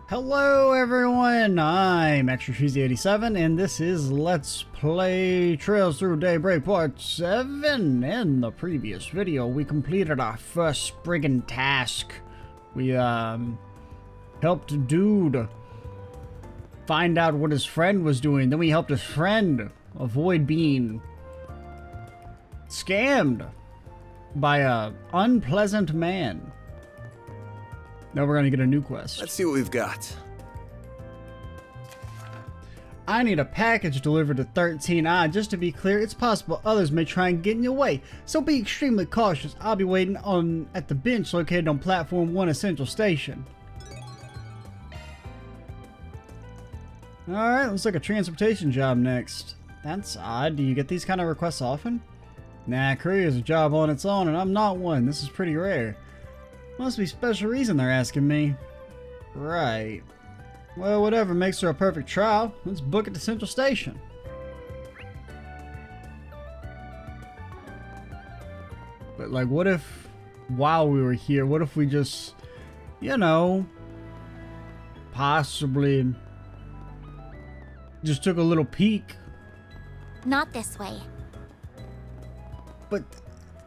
Hello everyone, I'm Extra Cheesy 87 and this is Let's Play Trails Through Daybreak Part 7. In the previous video, we completed our first friggin' task. We helped a dude find out what his friend was doing. Then we helped his friend avoid being scammed by a unpleasant man. Now we're gonna get a new quest. Let's see what we've got. I need a package delivered to 13I. Just to be clear, it's possible others may try and get in your way, so be extremely cautious. I'll be waiting at the bench located on Platform 1 at Central Station. Alright, looks like a transportation job next. That's odd. Do you get these kind of requests often? Nah, courier is a job on its own, and I'm not one. This is pretty rare. Must be a special reason they're asking me. Right. Well, whatever makes her a perfect trial. Let's book it to Central Station. But like, what if, while we were here, what if we just, you know, possibly just took a little peek? Not this way. But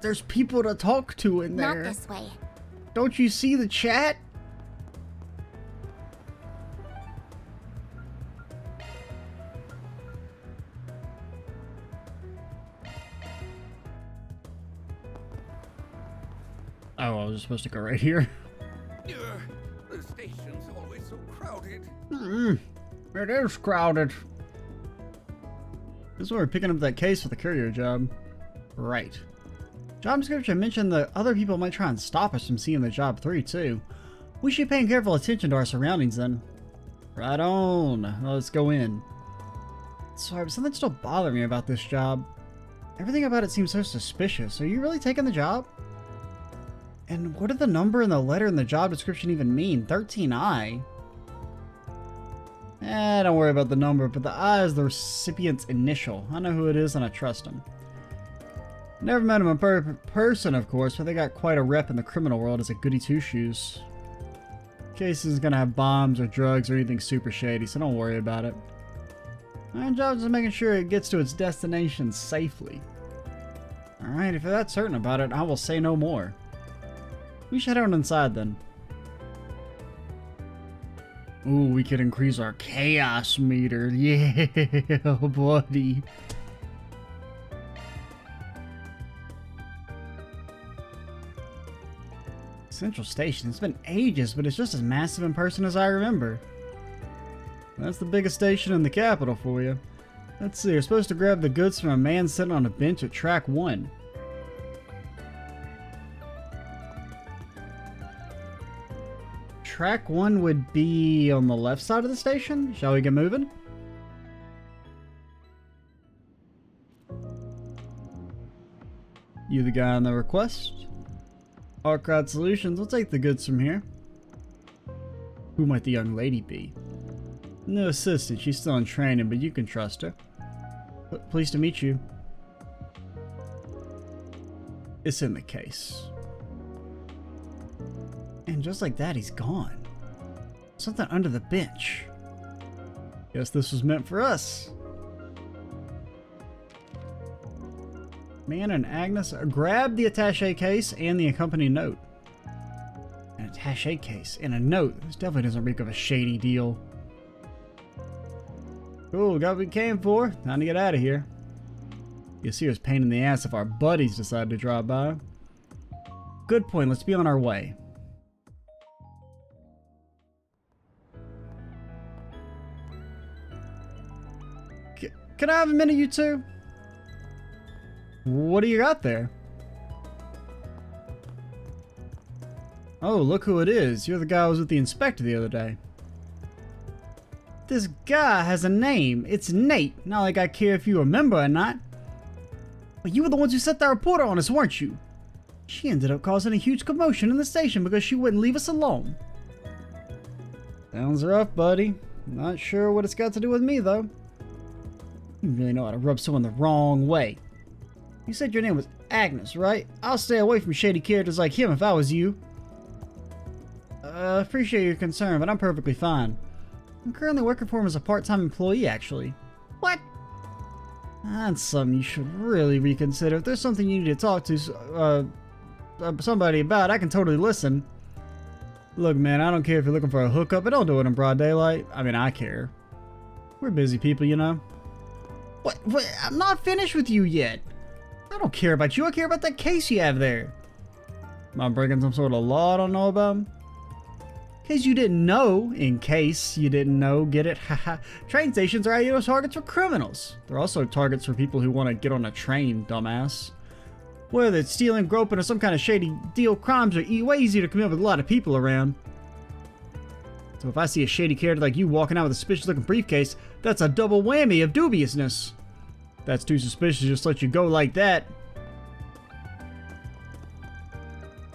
there's people to talk to in there. Not this way. Don't you see the chat? Oh, I was supposed to go right here. The station's always so crowded. It is crowded. This is where we're picking up that case for the courier job. Right. Job description mentioned that other people might try and stop us from seeing the job through too. We should be paying careful attention to our surroundings then. Right on. Let's go in. Sorry, but something's still bothering me about this job. Everything about it seems so suspicious. Are you really taking the job? And what did the number and the letter in the job description even mean? 13I? Don't worry about the number, but the I is the recipient's initial. I know who it is and I trust him. Never met him in person, of course, but they got quite a rep in the criminal world as a goody two-shoes. Case isn't gonna have bombs or drugs or anything super shady, so don't worry about it. My job is making sure it gets to its destination safely. Alright, if you're that certain about it, I will say no more. We should head on inside then. Ooh, we could increase our chaos meter. Yeah, buddy. Central Station. It's been ages, but it's just as massive in person as I remember. That's the biggest station in the capital for you. Let's see, you're supposed to grab the goods from a man sitting on a bench at track 1. Track 1 would be on the left side of the station. Shall we get moving? You the guy on the request? Arcade Solutions, we'll take the goods from here. Who might the young lady be? No assistant, she's still in training, but you can trust her. Pleased to meet you. It's in the case. And just like that, he's gone. Something under the bench. Guess this was meant for us. Man and Agnes grab the attaché case and the accompanying note. An attaché case and a note. This definitely doesn't reek of a shady deal. Cool, got what we came for. Time to get out of here. You'll see us pain in the ass if our buddies decide to drop by. Good point, let's be on our way. Can I have a minute, you two? What do you got there? Oh, look who it is. You're the guy who was with the inspector the other day. This guy has a name. It's Nate. Not like I care if you remember or not. But you were the ones who set that reporter on us, weren't you? She ended up causing a huge commotion in the station because she wouldn't leave us alone. Sounds rough, buddy. Not sure what it's got to do with me, though. You really know how to rub someone the wrong way. You said your name was Agnes, right? I'll stay away from shady characters like him if I was you. Appreciate your concern, but I'm perfectly fine. I'm currently working for him as a part-time employee, actually. What? That's something you should really reconsider. If there's something you need to talk to somebody about, I can totally listen. Look, man, I don't care if you're looking for a hookup, but don't do it in broad daylight. I mean, I care. We're busy people, you know? What? I'm not finished with you yet. I don't care about you. I care about that case you have there. Am I breaking some sort of law I don't know about? In case you didn't know, get it? Haha. Train stations are ideal targets for criminals. They're also targets for people who want to get on a train, dumbass. Whether it's stealing, groping, or some kind of shady deal, crimes are way easier to commit with a lot of people around. So if I see a shady character like you walking out with a suspicious looking briefcase, that's a double whammy of dubiousness. If that's too suspicious, just let you go like that.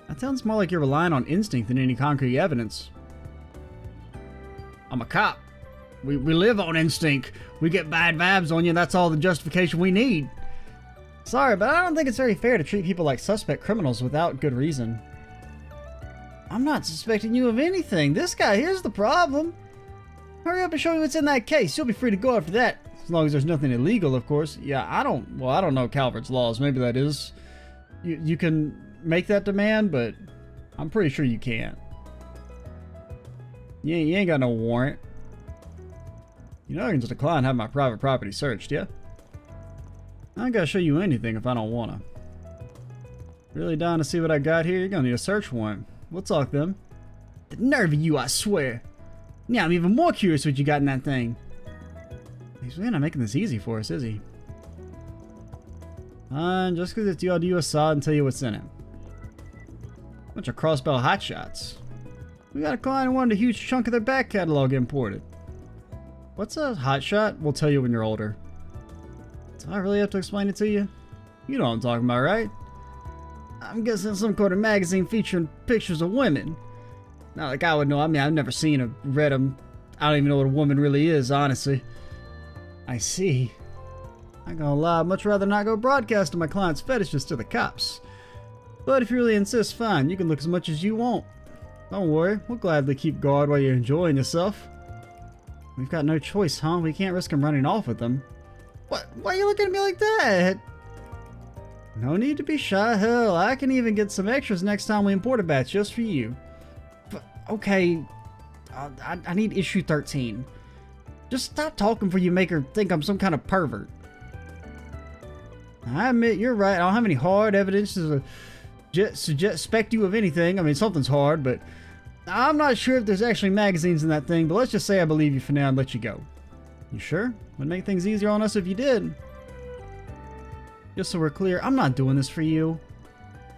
That sounds more like you're relying on instinct than any concrete evidence. I'm a cop. We live on instinct. We get bad vibes on you, that's all the justification we need. Sorry, but I don't think it's very fair to treat people like suspect criminals without good reason. I'm not suspecting you of anything. This guy here's the problem. Hurry up and show me what's in that case. You'll be free to go after that. As long as there's nothing illegal, of course. Yeah, I don't know Calvert's laws. Maybe that is. You can make that demand, but I'm pretty sure you can't. You ain't got no warrant. You know I can just decline having my private property searched, yeah? I ain't gotta show you anything if I don't wanna. Really dying to see what I got here? You're gonna need a search warrant. We'll talk them. The nerve of you, I swear. Now I'm even more curious what you got in that thing. He's really not making this easy for us, is he? Just because it's you, I'll do you a solid and tell you what's in it. Bunch of crossbell hotshots. We got a client who wanted a huge chunk of their back catalog imported. What's a hotshot? We'll tell you when you're older. Do I really have to explain it to you? You know what I'm talking about, right? I'm guessing some kind of magazine featuring pictures of women. Not like I would know. I mean, I've never seen or read them. I don't even know what a woman really is, honestly. I see. I ain't gonna lie, I'd much rather not go broadcasting my client's fetishes to the cops. But if you really insist, fine. You can look as much as you want. Don't worry, we'll gladly keep guard while you're enjoying yourself. We've got no choice, huh? We can't risk him running off with them. What? Why are you looking at me like that? No need to be shy. Hell, I can even get some extras next time we import a batch just for you. But, okay, I need issue 13. Just stop talking before you make her think I'm some kind of pervert. I admit, you're right. I don't have any hard evidence to suspect you of anything. I mean, something's hard, but I'm not sure if there's actually magazines in that thing, but let's just say I believe you for now and let you go. You sure? Would make things easier on us if you did. Just so we're clear, I'm not doing this for you.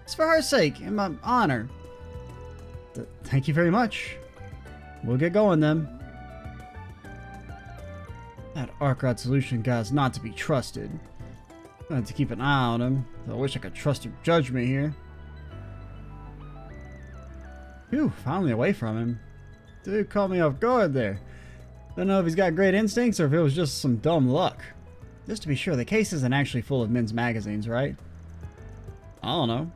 It's for her sake and my honor. Thank you very much. We'll get going then. That Arkrod Solution guy's not to be trusted. I have to keep an eye on him. I wish I could trust your judgment here. Phew, finally away from him. Dude caught me off guard there. Don't know if he's got great instincts or if it was just some dumb luck. Just to be sure, the case isn't actually full of men's magazines, right? I don't know.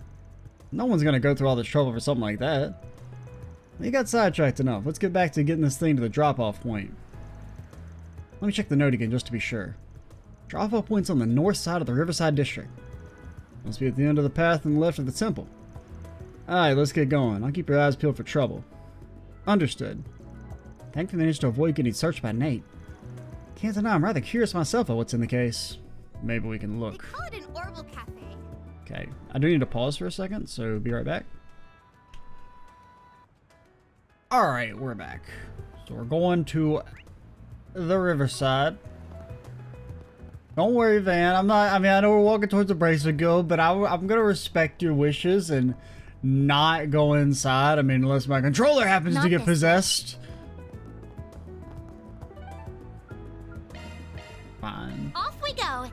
No one's gonna go through all this trouble for something like that. We got sidetracked enough. Let's get back to getting this thing to the drop-off point. Let me check the note again just to be sure. Drop-off point's on the north side of the Riverside district. Must be at the end of the path and left of the temple. Alright, let's get going. I'll keep your eyes peeled for trouble. Understood. Thankfully managed to avoid getting searched by Nate. Can't deny I'm rather curious myself at what's in the case. Maybe we can look. They call it an Orbital Cafe. Okay, I do need to pause for a second, so be right back. Alright, we're back. So we're going to the Riverside. Don't worry, Van. I know we're walking towards the Bracer Guild, but I'm gonna respect your wishes and not go inside. I mean, unless my controller happens to get possessed. Fine. Off we go.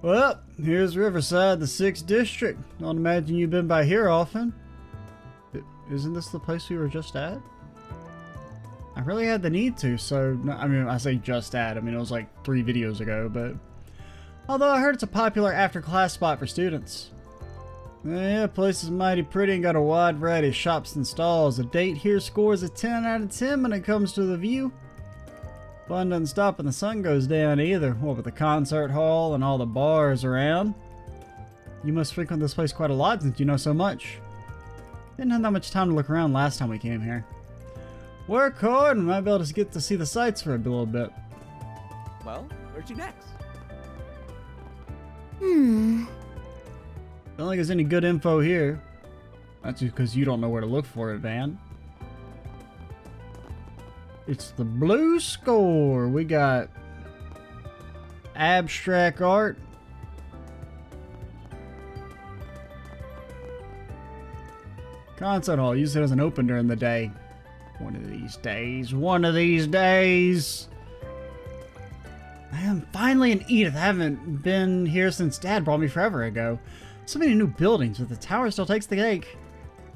Well, here's Riverside, the 6th district. Don't imagine you've been by here often. Isn't this the place we were just at? I really had the need to, so... I mean, I say just at. I mean, it was like 3 videos ago, but... Although I heard it's a popular after-class spot for students. Yeah, place is mighty pretty and got a wide variety of shops and stalls. The date here scores a 10 out of 10 when it comes to the view. Fun doesn't stop when the sun goes down either. What with the concert hall and all the bars around. You must frequent this place quite a lot since you know so much. Didn't have that much time to look around last time we came here. Work hard and might be able to get to see the sights for a little bit. Well, where'd you next? Don't think there's any good info here. That's just because you don't know where to look for it, Van. It's the blue score. We got abstract art. Concert hall. Usually doesn't open during the day. One of these days. One of these days. I am finally in Edith. I haven't been here since Dad brought me forever ago. So many new buildings, but the tower still takes the cake.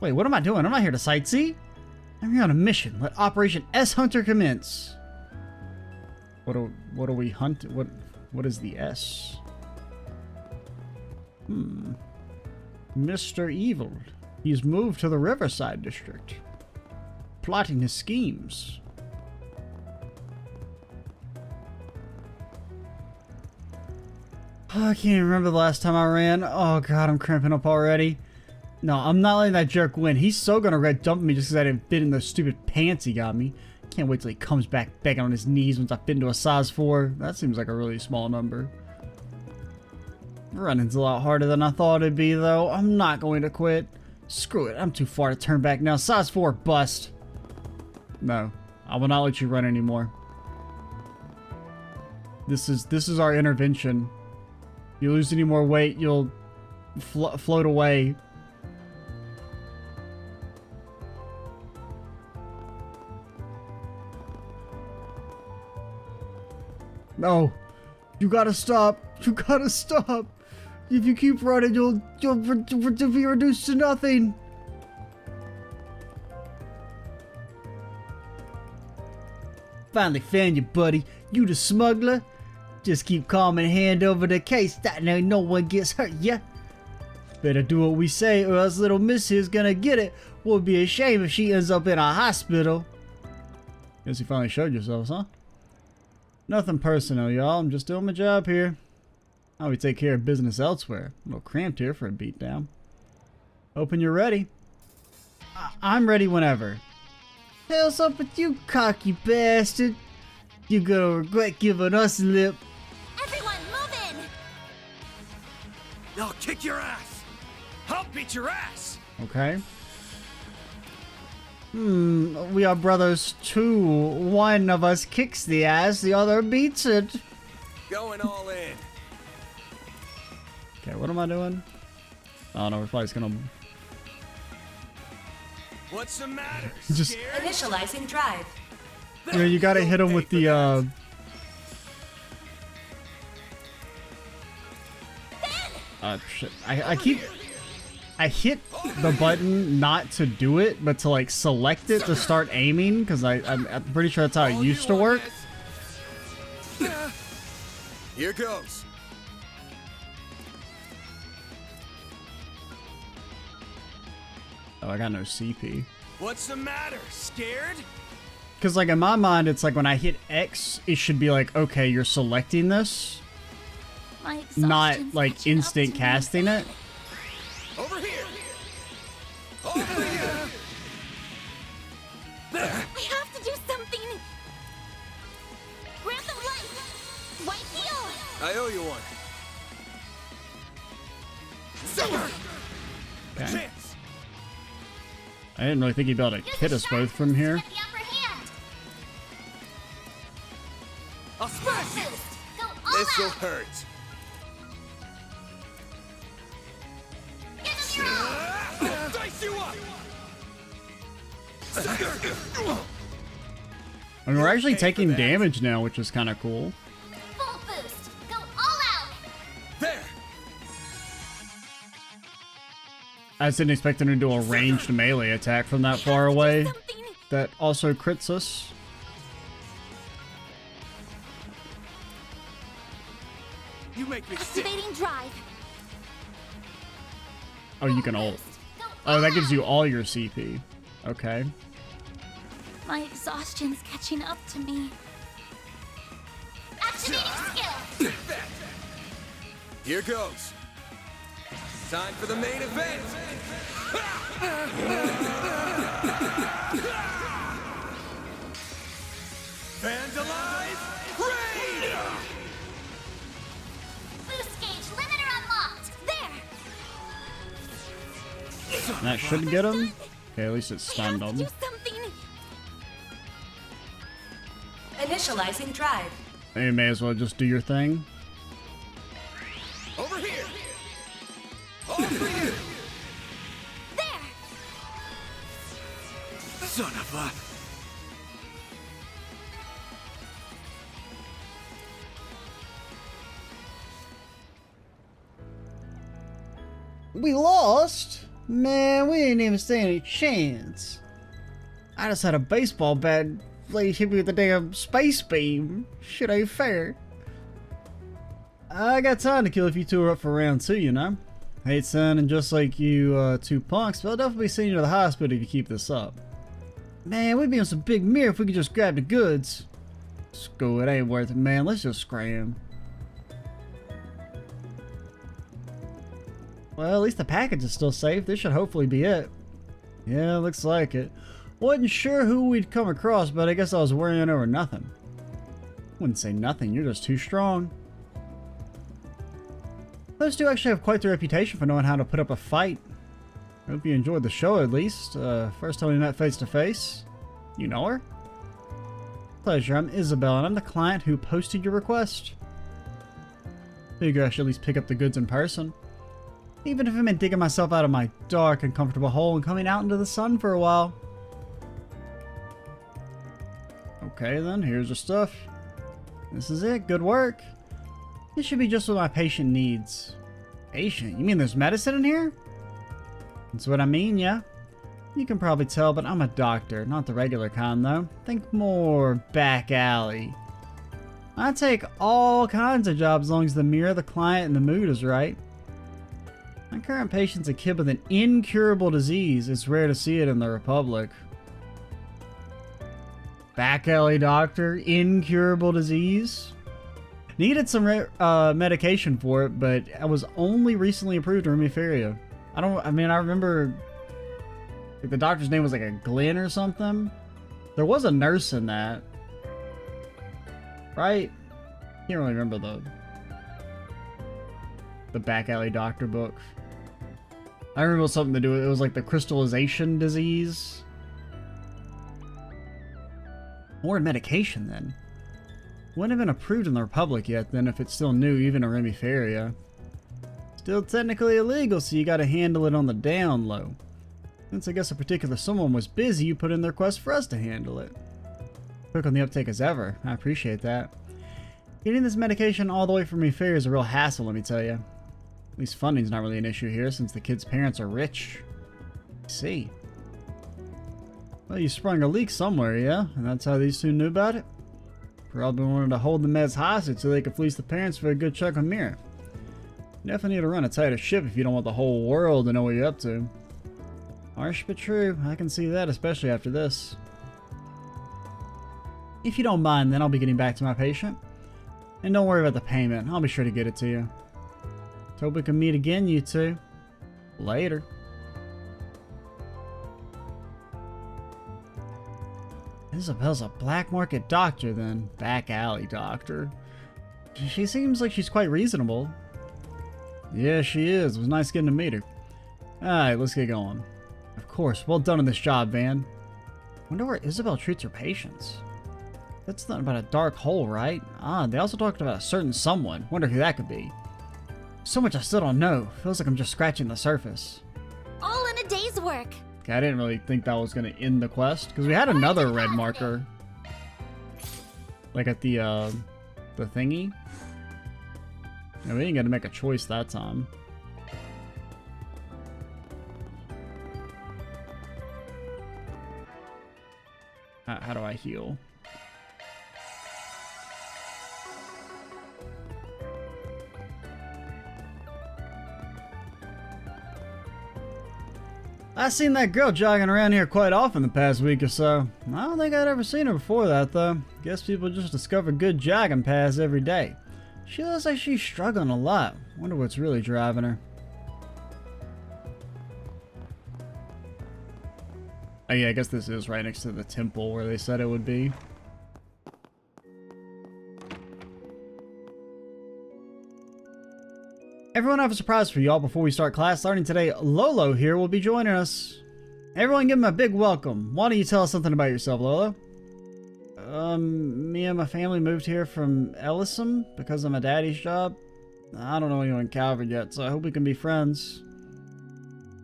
Wait, what am I doing? I'm not here to sightsee. I'm here on a mission. Let Operation S Hunter commence. What do we hunt? What is the S? Mr. Evil. He's moved to the Riverside district, plotting his schemes. Oh, I can't even remember the last time I ran. Oh god, I'm cramping up already. No, I'm not letting that jerk win. He's so gonna red dump me just because I didn't fit in those stupid pants he got me. Can't wait till he comes back begging on his knees once I fit into a size 4. That seems like a really small number. Running's a lot harder than I thought it'd be, though. I'm not going to quit. Screw it, I'm too far to turn back now. Size 4, bust. No, I will not let you run anymore. This is our intervention. If you lose any more weight, you'll float away. No, you gotta stop. You gotta stop. If you keep running, you'll be reduced to nothing. Finally found you, buddy. You the smuggler? Just keep calm and hand over the case. That way no one gets hurt, yeah? Better do what we say or else little miss here's gonna get it. Would be a shame if she ends up in a hospital. Guess you finally showed yourselves, huh? Nothing personal, y'all. I'm just doing my job here. How we take care of business elsewhere. A little cramped here for a beatdown. Hoping you're ready. I'm ready whenever. Hell's up with you, cocky bastard. You're gonna regret giving us a lip. Everyone, move in! I'll kick your ass. I'll beat your ass. Okay. We are brothers too. One of us kicks the ass, the other beats it. Going all in. Okay, what am I doing? Oh no, we're probably just gonna... What's the matter? Just... Scared? Initializing drive. Yeah, you gotta hit him with the, shit. I hit the button not to do it, but to, like, select it to start aiming, because I'm pretty sure that's how it used to work. Here goes. Oh, I got no CP. What's the matter? Scared? Because, like, in my mind, it's like when I hit X, it should be like, okay, you're selecting this, My not, exhaustion's like, catching up instant to me. casting it. Over here. Over here. We have to do something! Grab the light! White heel! I owe you one. Okay. Chance. I didn't really think he'd be able to hit us both from here. Get the upper hand! I'll smash you. Boost! Go all This'll out! hurt. Give him your all! I'll dice you up. I mean, we're actually taking damage now, which is kind of cool. Full boost! Go all out! There. I just didn't expect him to do a ranged melee attack from that far away. Something! That also crits us. You make me Oh, you can ult. Go Oh, that all gives out. you all your CP. Okay. My exhaustion's catching up to me. Activating skill. Here goes. Time for the main event. Vandalize Raid! Boost gauge limiter unlocked. There. That should get him. Okay, at least it stunned Do him. something. Initializing drive. You may as well just do your thing. Over here. All for you. There. Son of a... We lost? Man, we didn't even stand any chance. I just had a baseball bat lady hit me with a damn space beam. Shit ain't fair. I got time to kill if you two are up for round 2, you know? Hate sounding just like you two punks, but I'll definitely be sending you to the hospital if you keep this up. Man, we'd be on some big mirror if we could just grab the goods. School, it ain't worth it, man. Let's just scram. Well, at least the package is still safe. This should hopefully be it. Yeah, looks like it. Wasn't sure who we'd come across, but I guess I was worrying over nothing. Wouldn't say nothing, you're just too strong. Those two actually have quite the reputation for knowing how to put up a fight. Hope you enjoyed the show at least. First time we met face to face. You know her? Pleasure, I'm Isabel, and I'm the client who posted your request. Figure I should at least pick up the goods in person. Even if it meant digging myself out of my dark and comfortable hole and coming out into the sun for a while. Okay then, here's your stuff. This is it, good work. This should be just what my patient needs. Patient? You mean there's medicine in here? That's what I mean, yeah. You can probably tell, but I'm a doctor, not the regular kind though. Think more back alley. I take all kinds of jobs as long as the mirror, the client, and the mood is right. My current patient's a kid with an incurable disease. It's rare to see it in the Republic. Back alley doctor, incurable disease. Needed some medication for it, but I was only recently approved in Riverside. I remember like, the doctor's name was like a Glenn or something. There was a nurse in that. Right? Can't really remember the back alley doctor book. I remember it was something to do with it was like the crystallization disease. More medication then. Wouldn't have been approved in the Republic yet then if it's still new even in Riverside. Still technically illegal, so you gotta handle it on the down low. Since I guess a particular someone was busy, you put in the request for us to handle it. Quick on the uptake as ever. I appreciate that. Getting this medication all the way from Riverside is a real hassle, let me tell you. At least funding's not really an issue here since the kid's parents are rich. I see. Well, you sprung a leak somewhere, yeah? And that's how these two knew about it? Probably wanted to hold the meds hostage so they could fleece the parents for a good chunk of mirror. You definitely need to run a tighter ship if you don't want the whole world to know what you're up to. Harsh but true, I can see that, especially after this. If you don't mind, then I'll be getting back to my patient. And don't worry about the payment, I'll be sure to get it to you. Hope we can meet again, you two. Later. Isabel's a black market doctor then. Back alley doctor. She seems like she's quite reasonable. Yeah, she is. It was nice getting to meet her. Alright, let's get going. Of course, well done on this job, Van. Wonder where Isabel treats her patients. That's not about a dark hole, right? Ah, they also talked about a certain someone. Wonder who that could be. So much I still don't know. Feels like I'm just scratching the surface. All in a day's work. Okay, I didn't really think that was going to end the quest. Because we had another red marker. Like at the thingy. No, we didn't get to make a choice that time. How do I heal? I seen that girl jogging around here quite often the past week or so. I don't think I'd ever seen her before that, though. Guess people just discover good jogging paths every day. She looks like she's struggling a lot. Wonder what's really driving her. Oh yeah, I guess this is right next to the temple where they said it would be. Everyone, I have a surprise for y'all before we start class. Starting today, Lolo here will be joining us. Everyone give him a big welcome. Why don't you tell us something about yourself, Lolo? Me and my family moved here from Ellison because of my daddy's job. I don't know anyone in Calvert yet, so I hope we can be friends.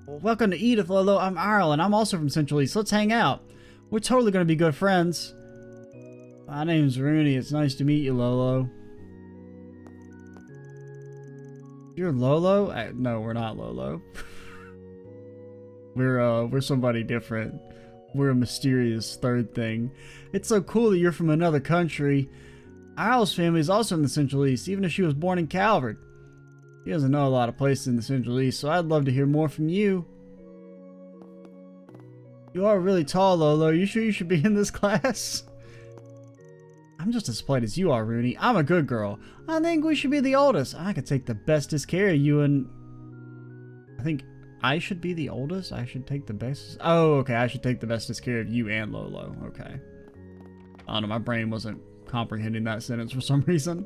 Welcome to Edith, Lolo. I'm Ireland. I'm also from Central East. Let's hang out. We're totally going to be good friends. My name's Rooney. It's nice to meet you, Lolo. You're Lolo? No, we're not Lolo. We're somebody different. We're a mysterious third thing. It's so cool that you're from another country. Isle's family is also in the Central East, even if she was born in Calvert. He doesn't know a lot of places in the Central East, so I'd love to hear more from you. You are really tall, Lolo. You sure you should be in this class? I'm just as polite as you are, Rooney. I'm a good girl. I think we should be the oldest. I could take the bestest care of you and... I think I should be the oldest? I should take the best... Oh, okay. I should take the bestest care of you and Lolo. Okay. I don't know. My brain wasn't comprehending that sentence for some reason.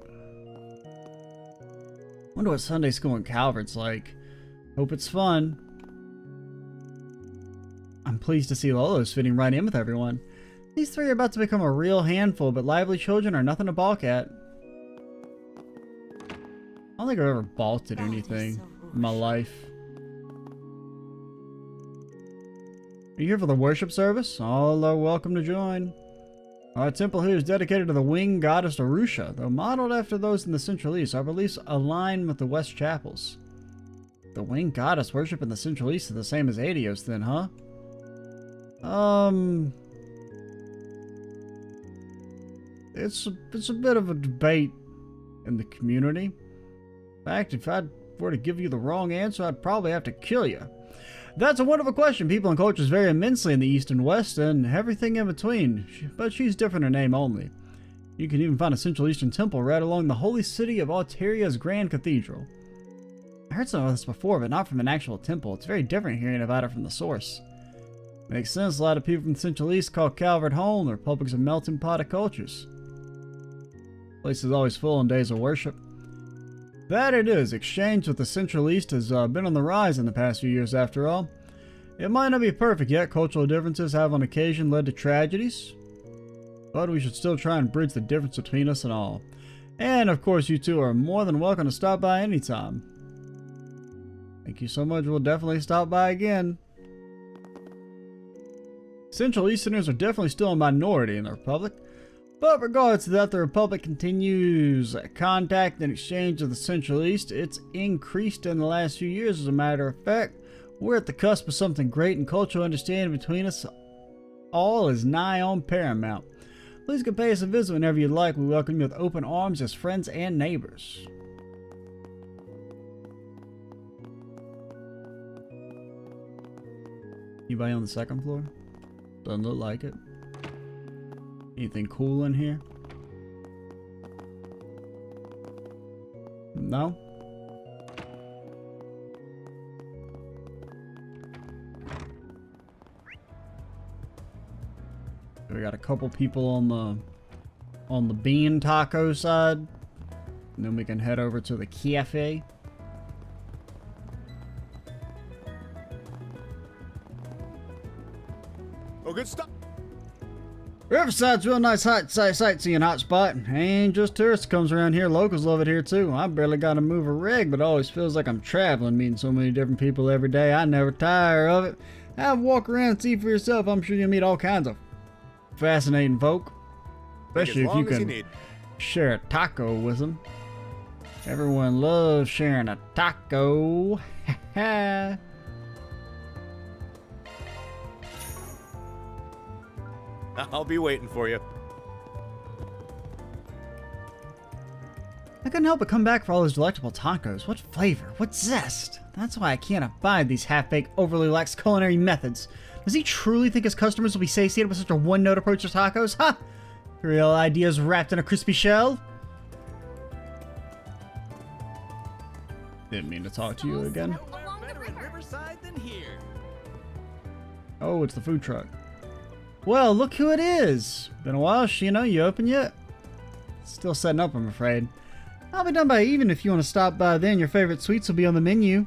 Wonder what Sunday school in Calvert's like. Hope it's fun. I'm pleased to see Lolo's fitting right in with everyone. These three are about to become a real handful, but lively children are nothing to balk at. I don't think I've ever balked at anything in my life. Are you here for the worship service? All are welcome to join. Our temple here is dedicated to the winged goddess Arusha. Though modeled after those in the Central East, our beliefs align with the West chapels. The winged goddess worship in the Central East is the same as Adios then, huh? It's a bit of a debate in the community. In fact, if I were to give you the wrong answer, I'd probably have to kill you. That's a wonderful question. People and cultures vary immensely in the East and West, and everything in between. But she's different in name only. You can even find a Central Eastern temple right along the holy city of Alteria's Grand Cathedral. I heard some of this before, but not from an actual temple. It's very different hearing about it from the source. Makes sense. A lot of people from the Central East call Calvert home. The Republic's a melting pot of cultures. The place is always full on days of worship. That it is. Exchange with the Central East has been on the rise in the past few years, after all. It might not be perfect yet. Cultural differences have on occasion led to tragedies. But we should still try and bridge the difference between us and all. And, of course, you two are more than welcome to stop by anytime. Thank you so much. We'll definitely stop by again. Central Easterners are definitely still a minority in the Republic. But regardless of that, the Republic continues contact and exchange with the Central East. It's increased in the last few years, as a matter of fact. We're at the cusp of something great, and cultural understanding between us all is nigh on paramount. Please come pay us a visit whenever you'd like. We welcome you with open arms as friends and neighbors. Anybody on the second floor? Doesn't look like it. Anything cool in here? No? We got a couple people on the bean taco side. And then we can head over to the cafe. Oh, good stuff. Riverside's a real nice sightseeing hotspot. Ain't just tourists comes around here. Locals love it here too. I barely gotta move a rig, but it always feels like I'm traveling, meeting so many different people every day. I never tire of it. Have a walk around and see for yourself. I'm sure you'll meet all kinds of fascinating folk. Especially if you can share a taco with them. Everyone loves sharing a taco. Ha. I'll be waiting for you. I couldn't help but come back for all those delectable tacos. What flavor? What zest? That's why I can't abide these half-baked, overly lax culinary methods. Does he truly think his customers will be satiated with such a one-note approach to tacos? Ha! Real ideas wrapped in a crispy shell? Didn't mean to talk to you again. Along the Better in river. Riverside than here. Oh, it's the food truck. Well, look who it is. Been a while, Shino. You open yet? Still setting up, I'm afraid. I'll be done by even if you want to stop by then. Your favorite sweets will be on the menu.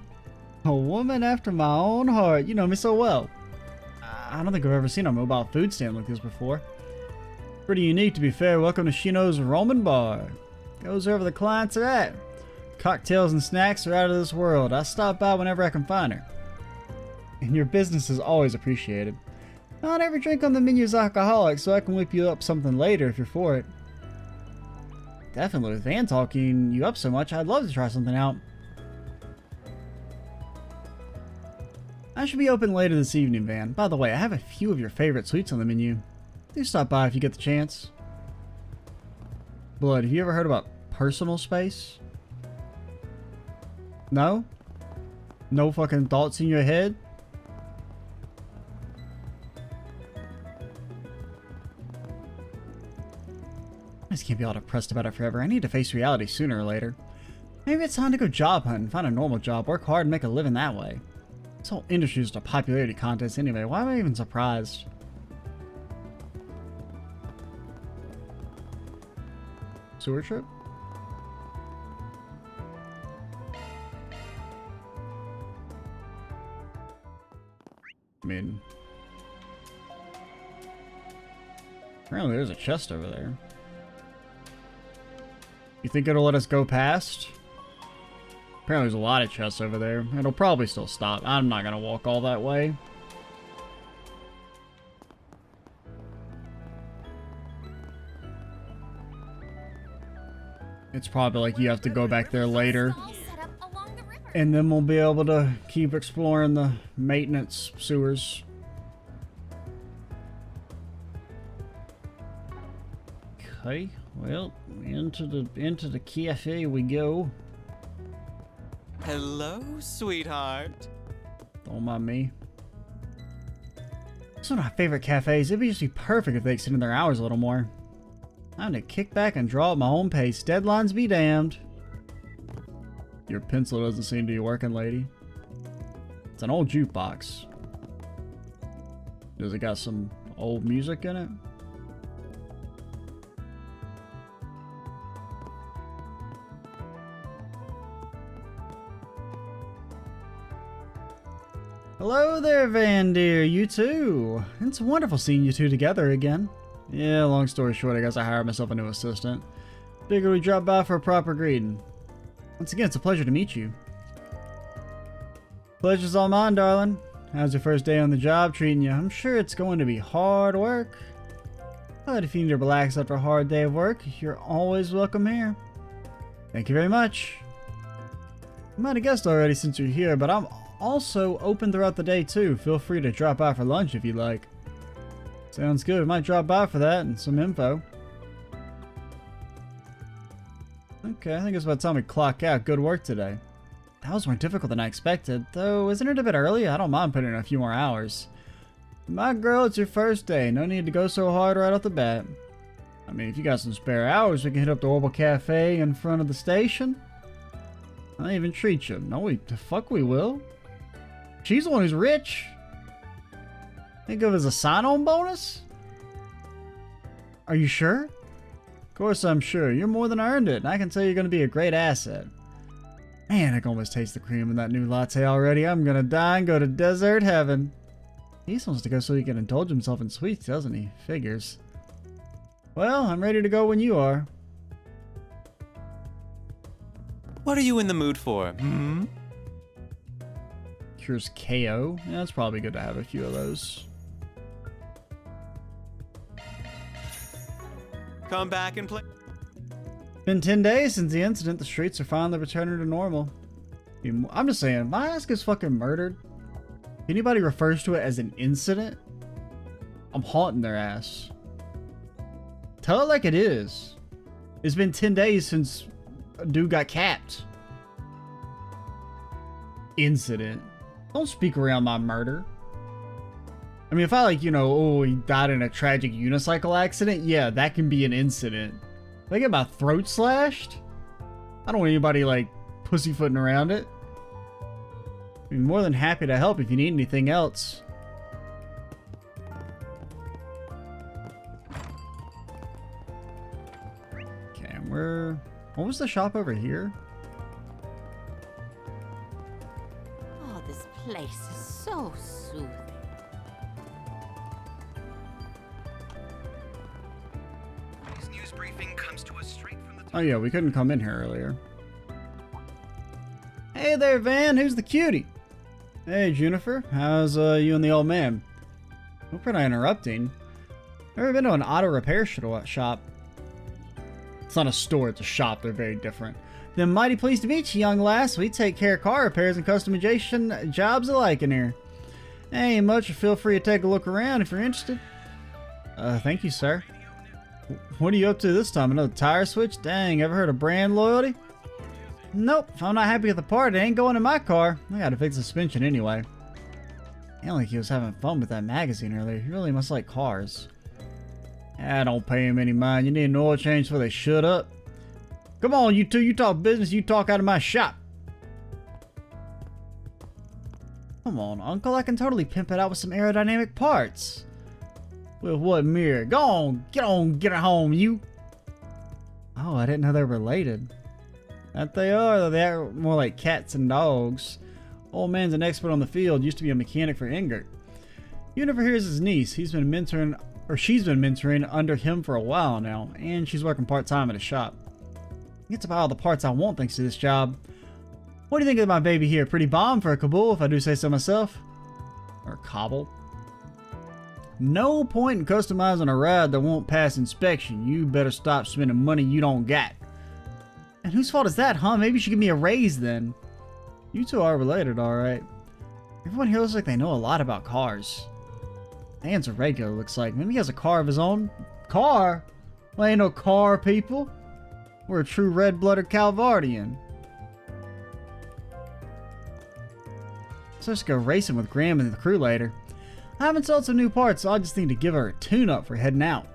A woman after my own heart. You know me so well. I don't think I've ever seen a mobile food stand like this before. Pretty unique, to be fair. Welcome to Shino's Roman Bar. Goes wherever the clients are at. Cocktails and snacks are out of this world. I stop by whenever I can find her. And your business is always appreciated. Not every drink on the menu is alcoholic, so I can whip you up something later if you're for it. Definitely, with Van talking you up so much, I'd love to try something out. I should be open later this evening, Van. By the way, I have a few of your favorite sweets on the menu. Do stop by if you get the chance. Blood, have you ever heard about personal space? No? No fucking thoughts in your head? I just can't be all depressed about it forever. I need to face reality sooner or later. Maybe it's time to go job hunting, find a normal job, work hard, and make a living that way. This whole industry is a popularity contest anyway. Why am I even surprised? Sewer trip? I mean... apparently there's a chest over there. You think it'll let us go past? Apparently there's a lot of chests over there. It'll probably still stop. I'm not gonna walk all that way. It's probably like you have to go back there later. All set up along the river. And then we'll be able to keep exploring the maintenance sewers. Okay, well, into the cafe we go. Hello, sweetheart. Don't mind me. It's one of my favorite cafes. It'd just be perfect if they extended their hours a little more. Time to kick back and draw at my own pace. Deadlines be damned. Your pencil doesn't seem to be working, lady. It's an old jukebox. Does it got some old music in it? Hello there, Van dear. You too. It's wonderful seeing you two together again. Yeah, long story short, I guess I hired myself a new assistant. Figured we'd drop by for a proper greeting. Once again, it's a pleasure to meet you. Pleasure's all mine, darling. How's your first day on the job treating you? I'm sure it's going to be hard work. But if you need to relax after a hard day of work, you're always welcome here. Thank you very much. I might have guessed already since you're here, but I'm also open throughout the day too. Feel free to drop by for lunch if you'd like. Sounds good. We might drop by for that and some info. Okay, I think it's about time we clock out. Good work today. That was more difficult than I expected, though isn't it a bit early? I don't mind putting in a few more hours. My girl, it's your first day. No need to go so hard right off the bat. I mean, if you got some spare hours, we can hit up the Orbital Cafe in front of the station. I'll even treat you. No, the fuck we will. She's the one who's rich. Think of it as a sign-on bonus? Are you sure? Of course I'm sure. You're more than earned it, and I can tell you're going to be a great asset. Man, I can almost taste the cream in that new latte already. I'm going to die and go to desert heaven. He just wants to go so he can indulge himself in sweets, doesn't he? Figures. Well, I'm ready to go when you are. What are you in the mood for, hmm? Cures KO. Yeah, it's probably good to have a few of those. Come back and play. Been 10 days since the incident. The streets are finally returning to normal. I'm just saying, my ass gets fucking murdered. If anybody refers to it as an incident, I'm haunting their ass. Tell it like it is. It's been 10 days since dude got capped. Incident. Don't speak around my murder. I mean, if I like, you know, oh, he died in a tragic unicycle accident, yeah, that can be an incident. If I get my throat slashed, I don't want anybody like pussyfooting around it. I'd be more than happy to help if you need anything else. Okay, what was the shop over here? Oh, this place is so soothing. This news briefing comes to us straight from the... Oh yeah, we couldn't come in here earlier. Hey there, Van. Who's the cutie? Hey, Junifer. How's you and the old man? Hope we're not interrupting. Ever been to an auto repair shop? It's not a store, it's a shop. They're very different. Then mighty pleased to meet you, young lass. We take care of car repairs and customization jobs alike in here. Ain't much, feel free to take a look around if you're interested. Thank you, sir. What are you up to this time? Another tire switch? Dang, ever heard of brand loyalty? Nope, if I'm not happy with the part, it ain't going in my car. I gotta fix the suspension anyway. Ain't like he was having fun with that magazine earlier. He really must like cars. I don't pay him any mind. You need an oil change before they shut up. Come on, you two. You talk business, you talk out of my shop. Come on, Uncle. I can totally pimp it out with some aerodynamic parts. With what mirror? Go on, get it home, you. Oh, I didn't know they were related. That they are, though. They're more like cats and dogs. Old man's an expert on the field. Used to be a mechanic for Ingert. Unifer here's his niece. She's been mentoring under him for a while now, and she's working part-time at a shop. Gets about all the parts I want thanks to this job. What do you think of my baby here? Pretty bomb for a Kabul, if I do say so myself. Or Kabul. No point in customizing a ride that won't pass inspection. You better stop spending money you don't got. And whose fault is that, huh? Maybe you should give me a raise then. You two are related, alright. Everyone here looks like they know a lot about cars. Dan's a regular, looks like. Maybe he has a car of his own. Car? Well, ain't no car, people. We're a true red-blooded Calvardian. So let's go racing with Graham and the crew later. I haven't sold some new parts, so I just need to give her a tune-up for heading out.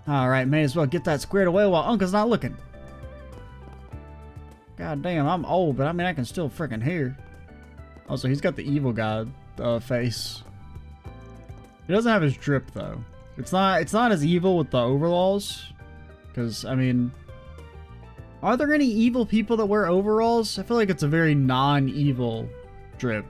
Alright, may as well get that squared away while Uncle's not looking. God damn, I'm old, but I mean, I can still freaking hear. Also, he's got the evil guy face. He doesn't have his drip, though. It's not as evil with the overalls. Because, I mean... Are there any evil people that wear overalls? I feel like it's a very non-evil drip.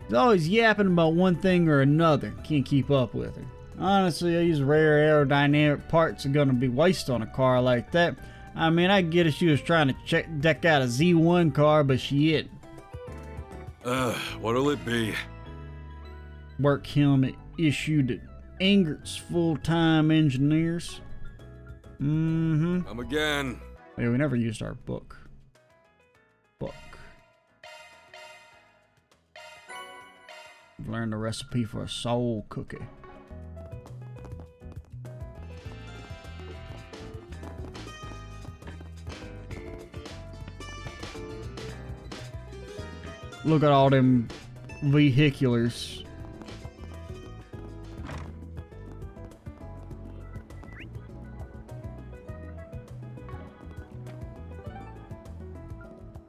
He's always yapping about one thing or another. Can't keep up with her. Honestly, these rare aerodynamic parts are gonna be wasted on a car like that. I mean, I get it, she was trying to deck out a Z1 car, but she isn't. What'll it be? Work helmet issued to Ingert's full-time engineers. Come again. Yeah, we never used our book. We've learned the recipe for a soul cookie. Look at all them vehiculars.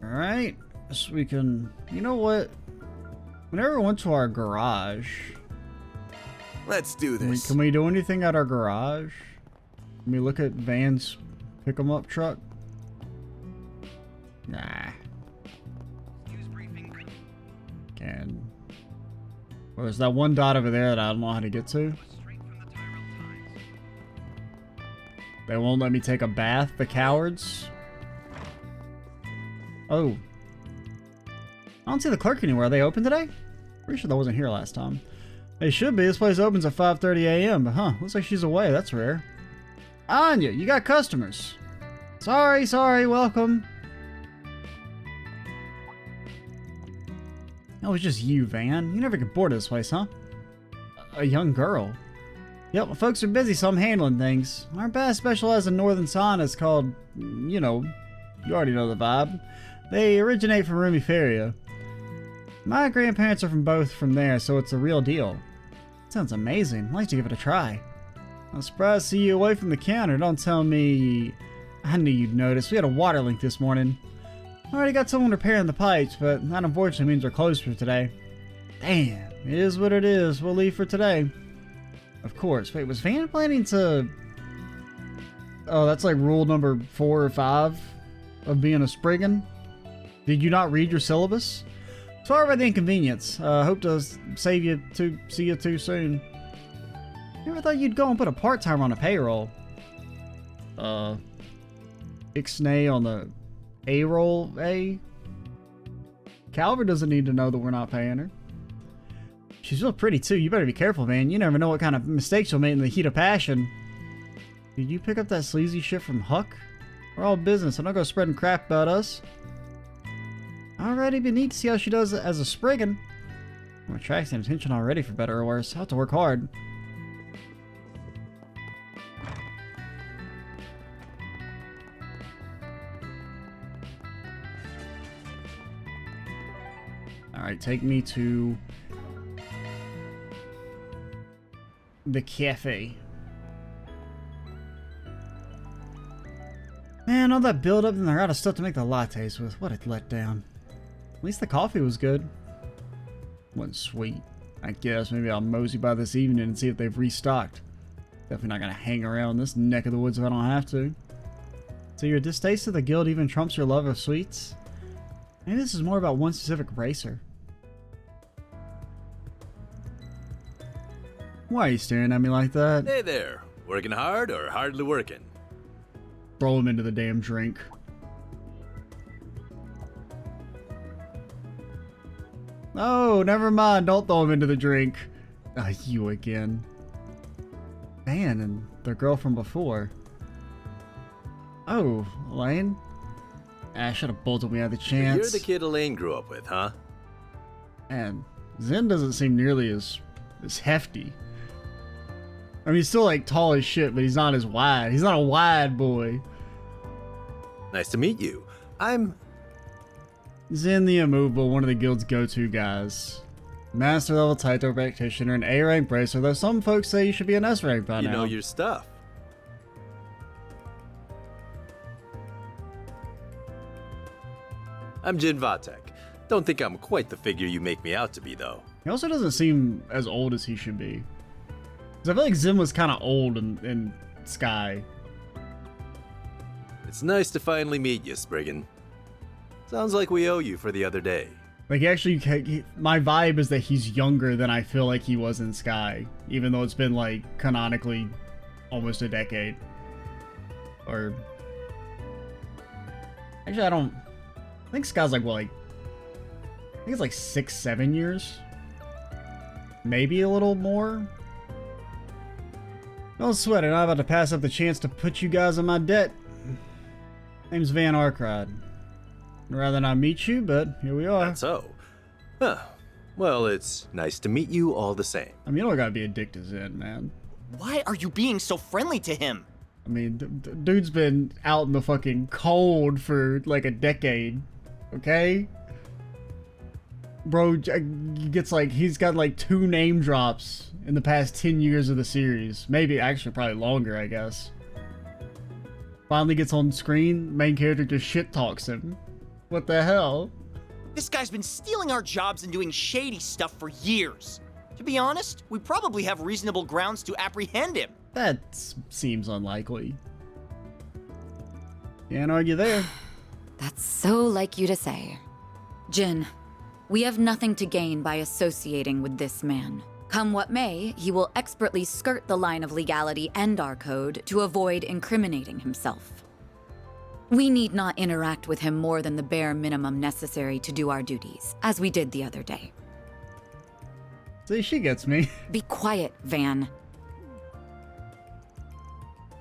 Alright, so we can, you know what? We never went to our garage. Let's do this. Can we do anything at our garage? Can we look at Van's pick-em-up truck? Nah. Can. Well, there's that one dot over there that I don't know how to get to. They won't let me take a bath, the cowards. Oh. I don't see the clerk anywhere. Are they open today? Pretty sure that wasn't here last time. They should be. This place opens at 5:30 a.m. But huh, looks like she's away. That's rare. Anya, you got customers. Sorry, welcome. Oh, it's just you, Van. You never get bored of this place, huh? A young girl. Yep, my folks are busy, so I'm handling things. Our band specializes in northern saunas called, you know, you already know the vibe. They originate from Rumiferia. My grandparents are from there, so it's a real deal. Sounds amazing. I'd like to give it a try. I'm surprised to see you away from the counter. Don't tell me... I knew you'd notice. We had a water leak this morning. I already got someone repairing the pipes, but that unfortunately means we're closed for today. Damn, it is what it is. We'll leave for today. Of course. Wait, was Van planning to... Oh, that's like rule number 4 or 5 of being a Spriggan? Did you not read your syllabus? Sorry about the inconvenience. Hope to see you too soon. Never thought you'd go and put a part-timer on a payroll. Ixnay on the A-roll, eh? Calvert doesn't need to know that we're not paying her. She's real pretty too. You better be careful, man. You never know what kind of mistakes you'll make in the heat of passion. Did you pick up that sleazy shit from Huck? We're all business. I'm not gonna spreading crap about us. Alright, it'd be neat to see how she does as a Spriggan. I'm attracting attention already, for better or worse. I'll have to work hard. Alright, take me to the cafe. Man, all that build up and they're out of stuff to make the lattes with. What a letdown. At least the coffee was good. Wasn't sweet. I guess maybe I'll mosey by this evening and see if they've restocked. Definitely not gonna hang around this neck of the woods if I don't have to. So your distaste of the guild even trumps your love of sweets? Maybe this is more about one specific racer. Why are you staring at me like that? Hey there. Working hard or hardly working? Throw him into the damn drink. Oh, never mind. Don't throw him into the drink. Ah, you again. Man, and the girl from before. Oh, Elaine? I should have bolted when we had the chance. You're the kid Elaine grew up with, huh? And Zen doesn't seem nearly as hefty. I mean, he's still like tall as shit, but he's not as wide. He's not a wide boy. Nice to meet you. I'm Zen the Immovable, one of the guild's go-to guys. Master level title practitioner, an A-rank bracer, though some folks say you should be an S-rank by now. You know your stuff. I'm Jin Vatek. Don't think I'm quite the figure you make me out to be, though. He also doesn't seem as old as he should be. Because I feel like Zen was kind of old in Sky. It's nice to finally meet you, Spriggan. Sounds like we owe you for the other day. Like, actually, my vibe is that he's younger than I feel like he was in Sky. Even though it's been, like, canonically almost a decade. Or... Actually, I think Sky's like, what, like... I think it's like 6-7 years? Maybe a little more? Don't sweat it, I'm about to pass up the chance to put you guys on my debt. Name's Van Arkrod. I'd rather not meet you, but here we are. That's so. Huh. Well, it's nice to meet you all the same. I mean, you don't gotta be a dick to Zen, man. Why are you being so friendly to him? I mean, dude's been out in the fucking cold for like a decade, okay? Bro gets like, he's got like 2 name drops in the past 10 years of the series. Maybe, actually, probably longer, I guess. Finally gets on screen, main character just shit talks him. What the hell? This guy's been stealing our jobs and doing shady stuff for years. To be honest, we probably have reasonable grounds to apprehend him. That seems unlikely. Can't argue there. That's so like you to say. Jin, we have nothing to gain by associating with this man. Come what may, he will expertly skirt the line of legality and our code to avoid incriminating himself. We need not interact with him more than the bare minimum necessary to do our duties, as we did the other day. See, she gets me. Be quiet, Van.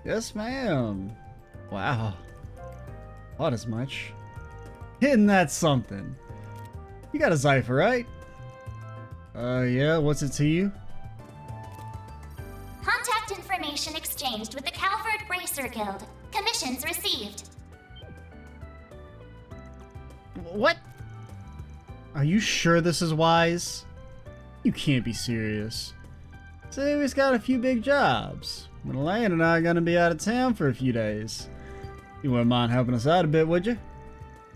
Yes, ma'am. Wow. Thought as much. Isn't that something? You got a Zypher, right? Yeah, what's it to you? Contact Information exchanged with the Calvert Racer Guild. Commissions received. What? Are you sure this is wise? You can't be serious. Say we've got a few big jobs. But Elaine and I are gonna be out of town for a few days. You wouldn't mind helping us out a bit, would you?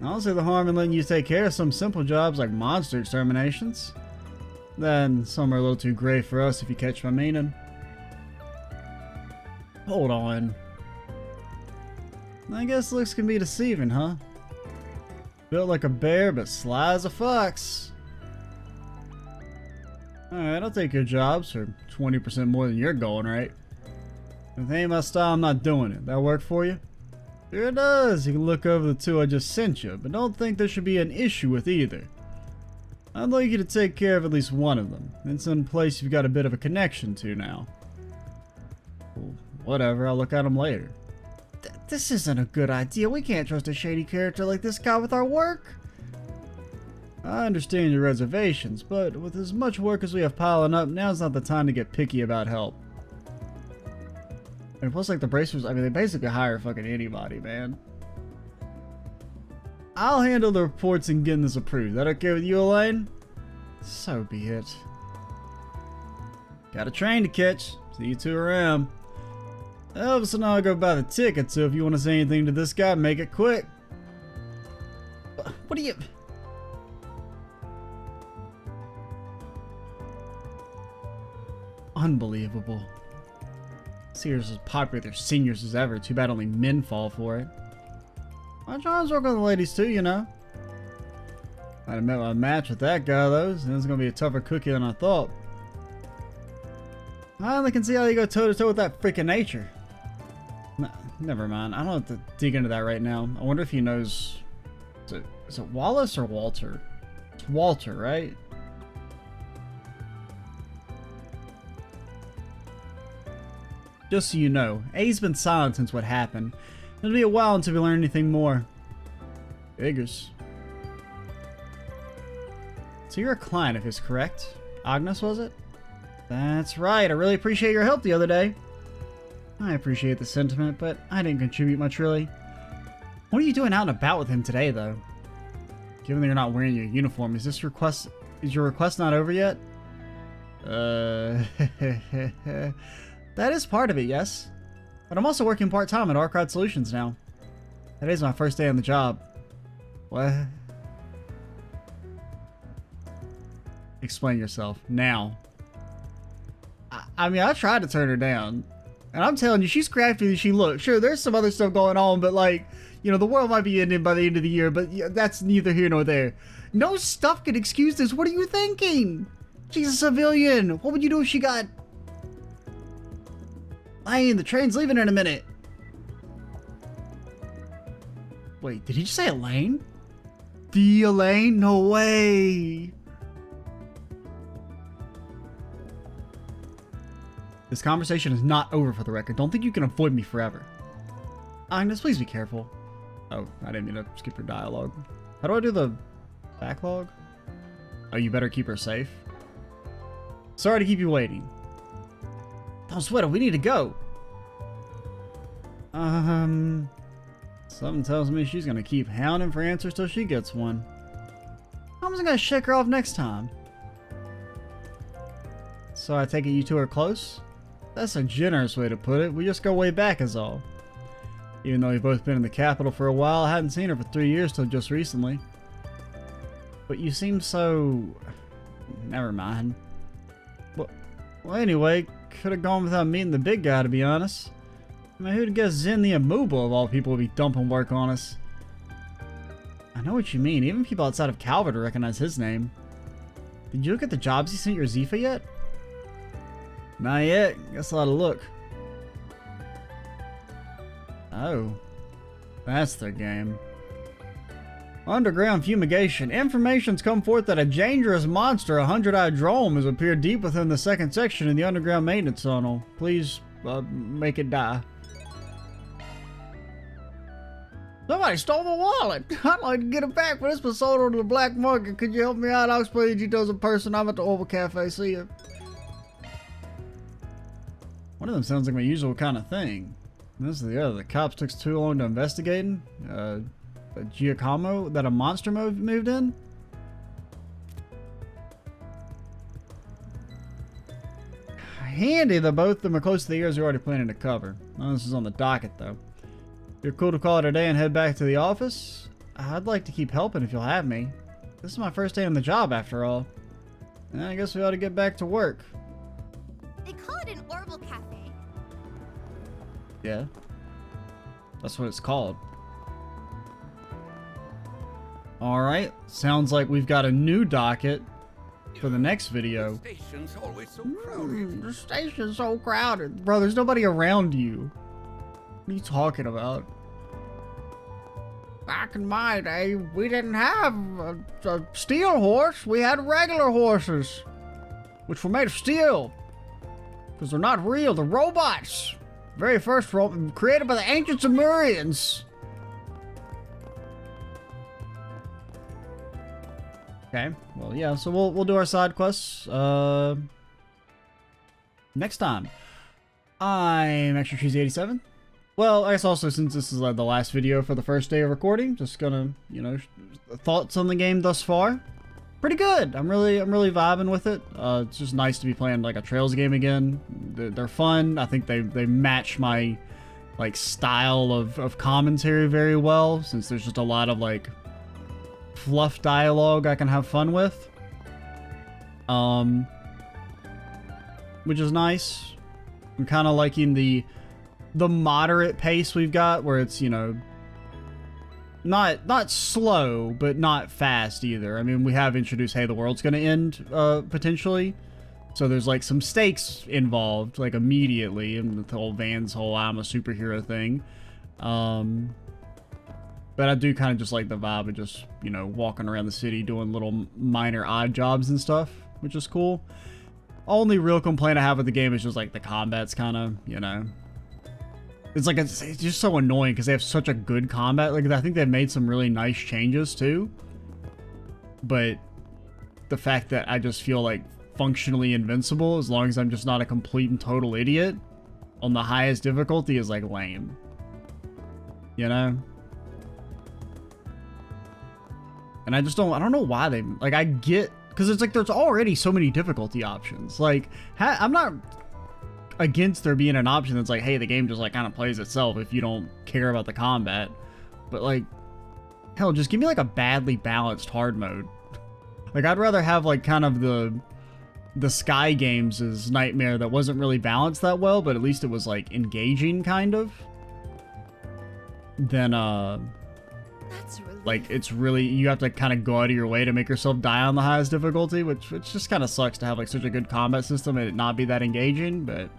I don't see the harm in letting you take care of some simple jobs like monster exterminations. Then some are a little too grey for us, if you catch my meaning. Hold on. I guess looks can be deceiving, huh? Built like a bear, but sly as a fox. Alright, I'll take your jobs for 20% more than you're going, right? If it ain't my style, I'm not doing it. That work for you? Sure it does. You can look over the two I just sent you, but don't think there should be an issue with either. I'd like you to take care of at least one of them. It's in a place you've got a bit of a connection to now. Well, whatever, I'll look at them later. This isn't a good idea. We can't trust a shady character like this guy with our work. I understand your reservations, but with as much work as we have piling up, now's not the time to get picky about help. And plus, like, the bracers, I mean, they basically hire fucking anybody, man. I'll handle the reports and getting this approved. That okay with you, Elaine? So be it. Got a train to catch. See you two around. Elvis and I'll go buy the ticket, so if you want to say anything to this guy, make it quick. What are you... Unbelievable. Sears is popular with their seniors as ever. Too bad only men fall for it. My John's working with the ladies too, you know. I'd have met my match with that guy though, and it's gonna be a tougher cookie than I thought. I only can see how you go toe to toe with that freaking nature. No, never mind. I don't have to dig into that right now. I wonder if he knows. Is it Wallace or Walter? It's Walter, right? Just so you know, A's been silent since what happened. It'll be a while until we learn anything more. Figures. So you're a client of his, correct? Agnes, was it? That's right. I really appreciate your help the other day. I appreciate the sentiment, but I didn't contribute much, really. What are you doing out and about with him today, though? Given that you're not wearing your uniform, is your request not over yet? That is part of it, yes. But I'm also working part-time at Arcade Solutions now. Today's my first day on the job. What? Explain yourself. Now. I mean, I tried to turn her down. And I'm telling you, she's crafty as she looks. Sure, there's some other stuff going on, but like, you know, the world might be ending by the end of the year, but that's neither here nor there. No stuff can excuse this. What are you thinking? She's a civilian. What would you do if she got... Lane, the train's leaving in a minute. Wait, did he just say Elaine? The Elaine? No way. This conversation is not over, for the record. Don't think you can avoid me forever. Agnes, please be careful. Oh, I didn't mean to skip your dialogue. How do I do the backlog? Oh, you better keep her safe. Sorry to keep you waiting. Don't sweat it, we need to go. Something tells me she's gonna keep hounding for answers till she gets one. I'm just gonna shake her off next time. So I take it you two are close? That's a generous way to put it. We just go way back is all. Even though we've both been in the capital for a while, I hadn't seen her for 3 years till just recently. But you seem so... Never mind. Well, anyway, could have gone without meeting the big guy, to be honest. I mean, who'd guess Zen the Amoeba of all people would be dumping work on us? I know what you mean. Even people outside of Calvert recognize his name. Did you look at the jobs he sent your Zifa yet? Not yet. Guess I'll have to look. Oh. That's their game. Underground fumigation. Information's come forth that a dangerous monster, a 100-eyed drome, has appeared deep within the second section in the underground maintenance tunnel. Please, make it die. Somebody stole my wallet. I'd like to get it back, but it's been sold on the black market. Could you help me out? I'll explain details in person. I'm at the Oval Cafe. See ya. One of them sounds like my usual kind of thing. This is the other. The cops took too long to investigating. Giacomo, that a monster moved in? Handy that both of them are close to the areas we're already planning to cover. Oh, this is on the docket, though. You're cool to call it a day and head back to the office? I'd like to keep helping if you'll have me. This is my first day on the job, after all. I guess we ought to get back to work. They call it an Orbital Cafe. Yeah. That's what it's called. Alright. Sounds like we've got a new docket for the next video. The station's always so crowded. The station's so crowded. Bro, there's nobody around you. What are you talking about? Back in my day, we didn't have a steel horse. We had regular horses, which were made of steel. Because they're not real, they're robots. Very first created by the ancient Sumerians. Okay, well, yeah, so we'll do our side quests next time. I'm Extra Cheesy 87. Well, I guess also since this is the last video for the first day of recording, just gonna, you know, thoughts on the game thus far. Pretty good. I'm really vibing with it. It's just nice to be playing like a Trails game again. They're fun. I think they match my like style of commentary very well, since there's just a lot of like fluff dialogue I can have fun with. Which is nice. I'm kind of liking the moderate pace we've got, where it's, you know, not slow, but not fast either. I mean, we have introduced, hey, the world's gonna end, potentially. So there's, like, some stakes involved, like, immediately, and the whole Van's whole I'm a superhero thing. But I do kind of just like the vibe of just, you know, walking around the city doing little minor odd jobs and stuff, which is cool. Only real complaint I have with the game is just, like, the combat's kind of, you know... It's like, it's just so annoying because they have such a good combat. Like, I think they've made some really nice changes too. But the fact that I just feel like functionally invincible as long as I'm just not a complete and total idiot on the highest difficulty is like lame. You know? And I don't know why they, like, I get, because it's like there's already so many difficulty options. Like, I'm not against there being an option that's like, hey, the game just like kind of plays itself if you don't care about the combat, but like, hell, just give me like a badly balanced hard mode. Like, I'd rather have like kind of the Sky Games' nightmare that wasn't really balanced that well, but at least it was like engaging kind of, than That's like, it's really, you have to kind of go out of your way to make yourself die on the highest difficulty, which just kind of sucks to have like such a good combat system and it not be that engaging. But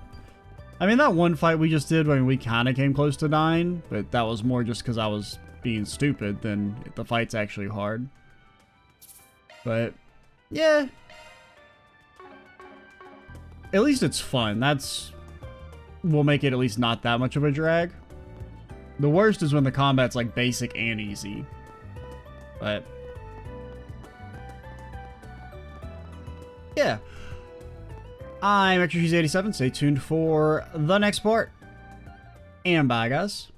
I mean, that one fight we just did, I mean, we kind of came close to dying, but that was more just because I was being stupid than the fight's actually hard. But yeah, at least it's fun. That's will make it at least not that much of a drag. The worst is when the combat's like basic and easy. But yeah, I'm Extra Cheesy 87. Stay tuned for the next part. And bye, guys.